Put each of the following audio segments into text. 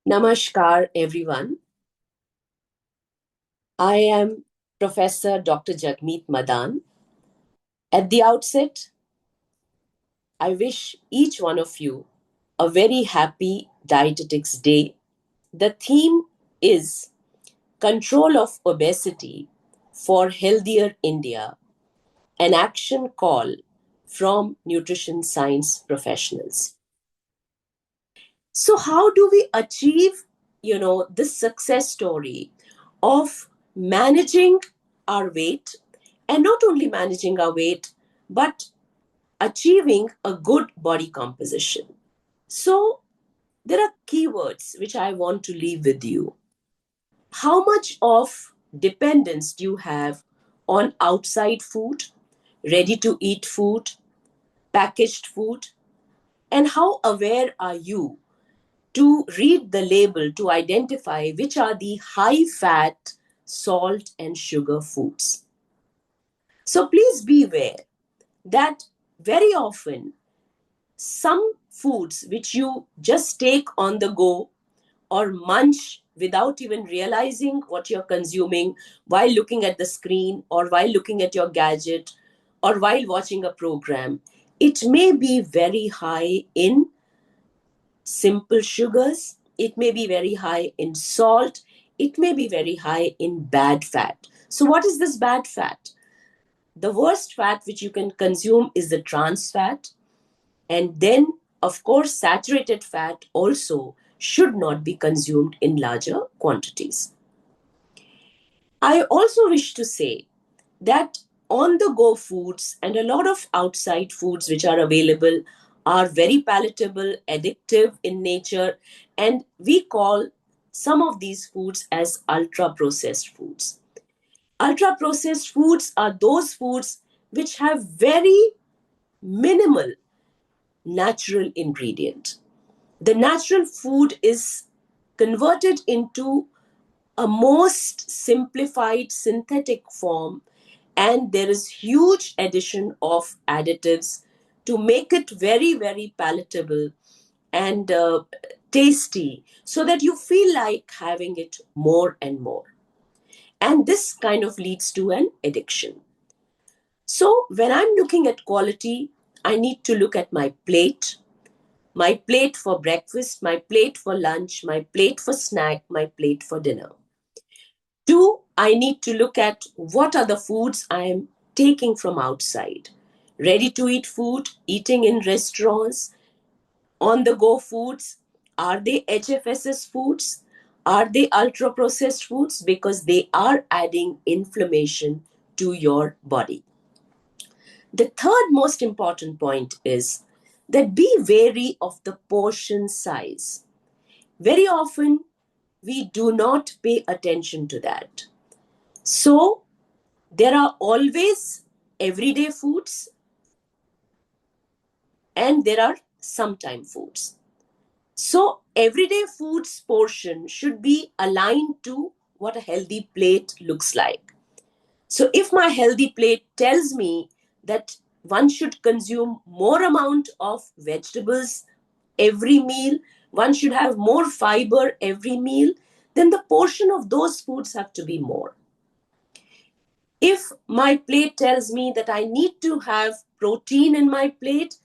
Namaskar, everyone. I am Professor Dr. Jagmeet Madan. At the outset, I wish each one of you a very happy Dietetics Day. The theme is Control of Obesity for Healthier India, an action call from nutrition science professionals. So, how do we achieve, this success story of managing our weight, and not only managing our weight, but achieving a good body composition? So, there are keywords which I want to leave with you. How much of dependence do you have on outside food, ready to eat food, packaged food, and how aware are you to read the label to identify which are the high fat, salt, and sugar foods? So please be aware that very often some foods which you just take on the go or munch without even realizing what you're consuming while looking at the screen or while looking at your gadget or while watching a program, it may be very high in simple sugars, it may be very high in salt, it may be very high in bad fat. So, what is this bad fat? The worst fat which you can consume is the trans fat, and then, of course, saturated fat also should not be consumed in larger quantities. I also wish to say that on the go foods and a lot of outside foods which are available are very palatable, addictive in nature, and we call some of these foods as ultra processed foods. Ultra processed foods are those foods which have very minimal natural ingredient. The natural food is converted into a most simplified synthetic form, and there is huge addition of additives to make it very, very palatable and tasty, so that you feel like having it more and more, and this kind of leads to an addiction. So when I'm looking at quality, I need to look at my plate for breakfast, my plate for lunch, my plate for snack, my plate for dinner. Two, I need to look at what are the foods I am taking from outside. Ready to eat food, eating in restaurants, on the go foods. Are they HFSS foods? Are they ultra processed foods? Because they are adding inflammation to your body. The third most important point is that be wary of the portion size. Very often, we do not pay attention to that. So, there are always everyday foods and there are sometime foods. So, everyday foods portion should be aligned to what a healthy plate looks like. So, if my healthy plate tells me that one should consume more amount of vegetables every meal, one should have more fiber every meal, then the portion of those foods have to be more. If my plate tells me that I need to have protein in my plate,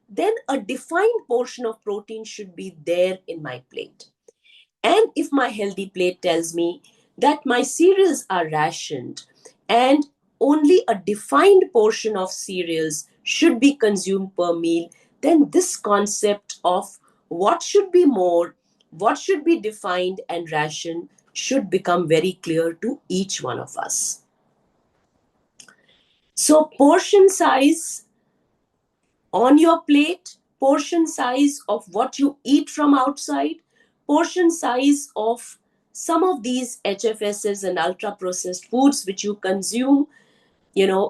then a defined portion of protein should be there in my plate. And if my healthy plate tells me that my cereals are rationed and only a defined portion of cereals should be consumed per meal, then this concept of what should be more, what should be defined and rationed should become very clear to each one of us. So, portion size on your plate, portion size of what you eat from outside, portion size of some of these HFSs and ultra processed foods which you consume.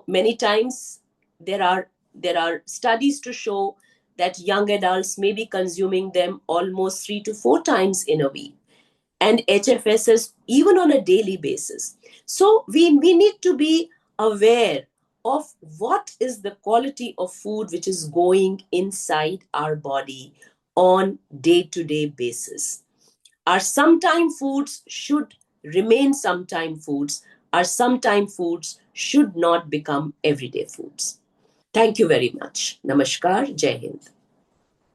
Many times there are studies to show that young adults may be consuming them almost 3 to 4 times in a week, and HFSs even on a daily basis. So we need to be aware of what is the quality of food which is going inside our body on day to day basis. Our sometime foods should remain sometime foods. Our sometime foods should not become everyday foods. Thank you very much. Namaskar. Jai Hind.